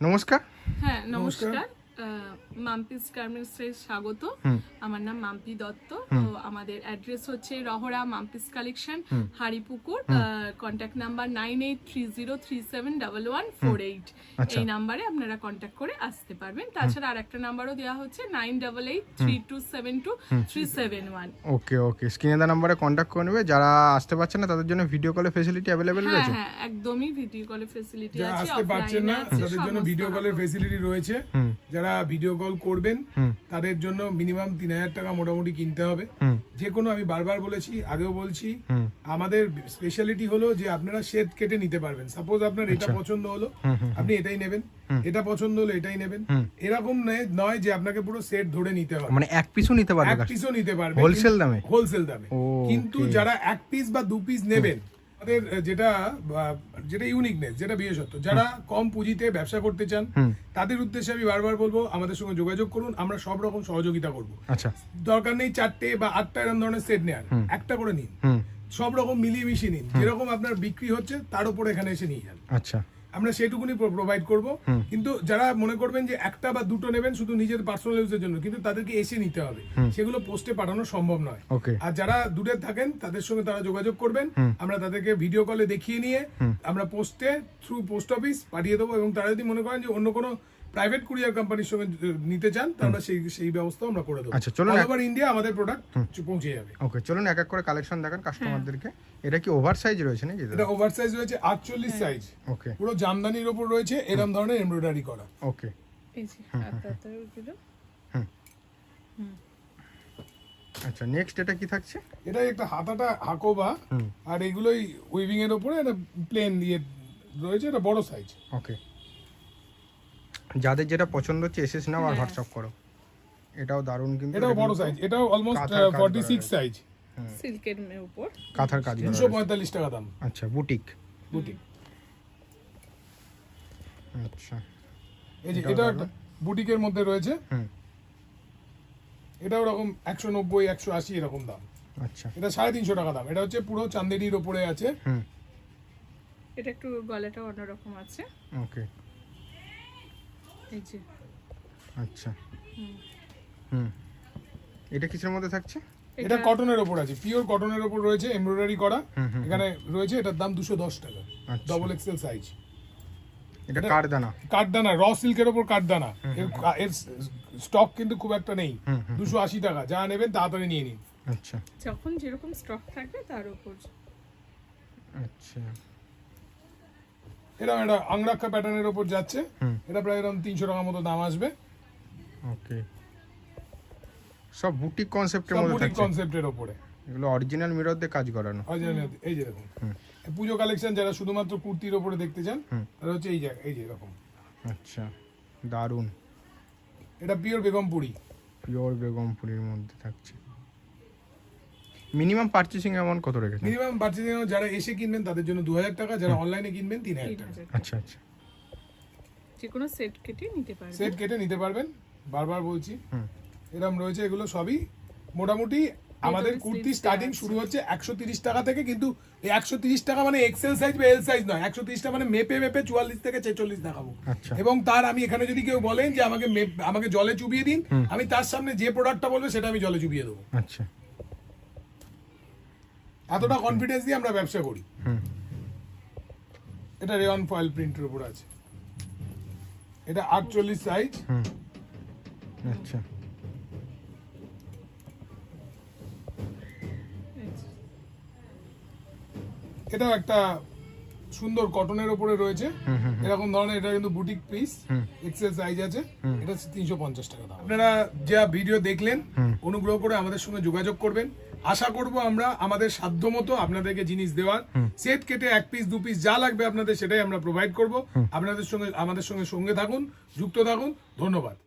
নমস্কার। হ্যাঁ নমস্কার, মাম্পিস গার্মেন্টসে স্বাগত। আমার নাম মাম্পি দত্ত। তো আমাদের অ্যাড্রেস হচ্ছে Rahara Mampi's collection, Haripukur. Contact number 9830371148। এই নাম্বারে আপনারা কন্ট্যাক্ট করে আসতে পারবেন। তাছাড়া আর একটা নাম্বারও দেওয়া হচ্ছে 9883272371। ওকে ওকে, স্ক্রিনে দেওয়া নাম্বারে কন্ট্যাক্ট করে নেবে। যারা আসতে পারছেন না তাদের জন্য ভিডিও কলের ফেসিলিটি অ্যাভেলেবেল রয়েছে। হ্যাঁ একদমই ভিডিও কলের ফেসিলিটি যারা আছে। আসতে পারছেন না তাদের জন্য ভিডিও কলের ফেসিলিটি রয়েছে। যারা ভিডিও কল করবেন তাদের জন্য মিনিমাম 3000 টাকা মোটামুটি কিনতে হবে। যে কোনো, আমি বারবার বলেছি, আগেও বলছি, আমাদের স্পেশালিটি হলো যে আপনারা শেড কেটে নিতে পারবেন। সাপোজ আপনার এটা পছন্দ হলো, আপনি এটাই নেবেন, এটা পছন্দ হলো এটাই নেবেন। এরকম নয় যে আপনাকে পুরো সেট ধরে নিতে হবে। মানে এক পিসও নিতে পারবে, এক পিসও নিতে পারবে হোলসেল দামে। হোলসেল দামে। কিন্তু যারা এক পিস বা দু পিস নেবেন, তাদের যেটা ইউনিকনেস, যেটা বিশেষত্ব, যারা কম পুঁজিতে ব্যবসা করতে চান তাদের উদ্দেশ্যে আমি বারবার বলবো আমাদের সঙ্গে যোগাযোগ করুন, আমরা সব রকম সহযোগিতা করবো। আচ্ছা, দরকার নেই 4টে বা 8টা এরকম ধরনের সেট নেওয়ার, একটা করে নিন, সব রকম মিলিয়ে মিশিয়ে নিন। যেরকম আপনার বিক্রি হচ্ছে তার উপরে এখানে এসে নিয়ে যান। আচ্ছা, আমরা সেটুকুনি প্রোভাইড করব। কিন্তু যারা মনে করবেন যে একটা বা দুটো নেবেন শুধু নিজের পার্সোনাল ইউজের জন্য, কিন্তু তাদেরকে এসে নিতে হবে, সেগুলো পোস্টে পাঠানো সম্ভব নয়। আর যারা দূরে থাকেন তাদের সঙ্গে তারা যোগাযোগ করবেন, আমরা তাদেরকে ভিডিও কলে দেখিয়ে নিয়ে আমরা পোস্টে থ্রু পোস্ট অফিস পাঠিয়ে দেবো। এবং তারা যদি মনে করেন যে অন্য কোনো প্রাইভেট কুরিয়ার কোম্পানির সঙ্গে নিতে চান, তাহলে সেই ব্যবস্থা আমরা করে দেবো। আচ্ছা, চলুন অল ওভার ইন্ডিয়া আমাদের প্রোডাক্ট পৌঁছে যাবে। ওকে, চলুন এক এক করে কালেকশন দেখান কাস্টমারদেরকে। এটা কি ওভার সাইজ রয়েছে নাকি? এটা ওভার সাইজ রয়েছে, 48 সাইজ। ওকে, পুরো জামদানির উপর রয়েছে এরকম ধরনের এমব্রয়ডারি করা। ওকে, এই যে হাতাটাগুলো। আচ্ছা, নেক্সট এটা কি থাকছে? এটা একটা হাতাটা হাকোবা, আর এগুলোই উইভিং এর উপরে একটা প্লেন দিয়ে রয়েছে। এটা বড় সাইজ। ওকে, যাদের যেটা পছন্দ হচ্ছে এসএস নাও আর হোয়াটসঅ্যাপ করো। এটাও দারুণ, কিন্তু এটাও বড় সাইজ, এটাও অলমোস্ট 46 সাইজ। সিল্কের উপর কাঁথার কাজ, 245 টাকা দাম। আচ্ছা, বুটিক। বুটিক। আচ্ছা, এই যে এটা একটা বুটিকের মধ্যে রয়েছে। এটা ওরকম 190 180 এরকম দাম। আচ্ছা, এটা 350 টাকা দাম। এটা হচ্ছে পুরো চান্দেরির উপরে আছে। এটা একটু গলাটা অন্যরকম আছে। ওকে, এই যে। আচ্ছা, এটা কিসের মধ্যে থাকছে? এটা কটনের উপর আছে, পিওর কটনের উপর রয়েছে, এমব্রয়ডারি করা এখানে রয়েছে। এটার দাম 210 টাকা, ডবল এক্সেল সাইজ। এটা কাঠদানা, কাঠদানা, র সিল্কের উপর কাঠদানা। এর স্টক কিন্তু খুব একটা নেই। 280 টাকা, যা নেবেন তাড়াতাড়ি নিয়ে নিন। আচ্ছা, যখন যেরকম স্টক থাকবে তার উপর। আচ্ছা, এরকম একটা আংরাক্ষা প্যাটার্নের উপর যাচ্ছে। এটা প্রায় এরকম 300 টাকা মতো দাম আসবে। ওকে, সব বুটিক কনসেপ্টের মধ্যে বুটিক থাকছে। কনসেপ্টের উপরে এগুলো অরিজিনাল মিরর দিয়ে কাজ করানো। এই যে দেখুন, পুজো কালেকশন যারা শুধুমাত্র কুর্তির উপরে দেখতে চান তারা হচ্ছে এই যে এরকম। আচ্ছা, দারুন। এটা পিওর বেগমপুরি। পিওর বেগমপুরির মধ্যে থাকছে। মিনিমাম পারচেসিং অ্যামাউন্ট কত রেখেছেন? মিনিমাম পারচেজিং যারা এসে কিনবেন তাদের জন্য 2000 টাকা, যারা অনলাইনে কিনবেন 3000 টাকা। আচ্ছা, আচ্ছা, যে কোনো সেট কেটে নিতে পারবেন। সেট কেটে নিতে পারবেন, বারবার বলছি। এরকম রয়েছে, এগুলো সবই মোটামুটি আমাদের কুর্তি স্টার্টিং শুরু হচ্ছে 130 টাকা থেকে। কিন্তু এই 130 টাকা মানে এক্সেল সাইজ বা এল সাইজ নয়, 130 টাকা মানে মেপে 44 থেকে 46 দেখাবো। এবং তার আমি এখানে যদি কেউ বলেন যে আমাকে জলে চুবিয়ে দিন, আমি তার সামনে যে প্রোডাক্টটা বলবে সেটা আমি জলে চুবিয়ে দেবো। আচ্ছা, এতটা কনফিডেন্স দিয়ে আমরা ব্যবসা করি। এটা রেয়ন ফয়েল প্রিন্টের উপর আছে। এটা 48 সাইজ। আচ্ছা, এটাও একটা সুন্দর কটনের উপরে রয়েছে এরকম ধরনের। এটা কিন্তু বুটিক পিস, এক্সেল সাইজ আছে। এটা 350 টাকা দাম। আপনারা যা ভিডিও দেখলেন, অনুগ্রহ করে আমাদের সঙ্গে যোগাযোগ করবেন। আশা করব আমরা আমাদের সাধ্যমতো আপনাদেরকে জিনিস দেওয়ার। সেট কেটে এক পিস দু পিস যা লাগবে আপনাদের সেটাই আমরা প্রোভাইড করব। আপনাদের সঙ্গে আমাদের সঙ্গে থাকুন, যুক্ত থাকুন। ধন্যবাদ।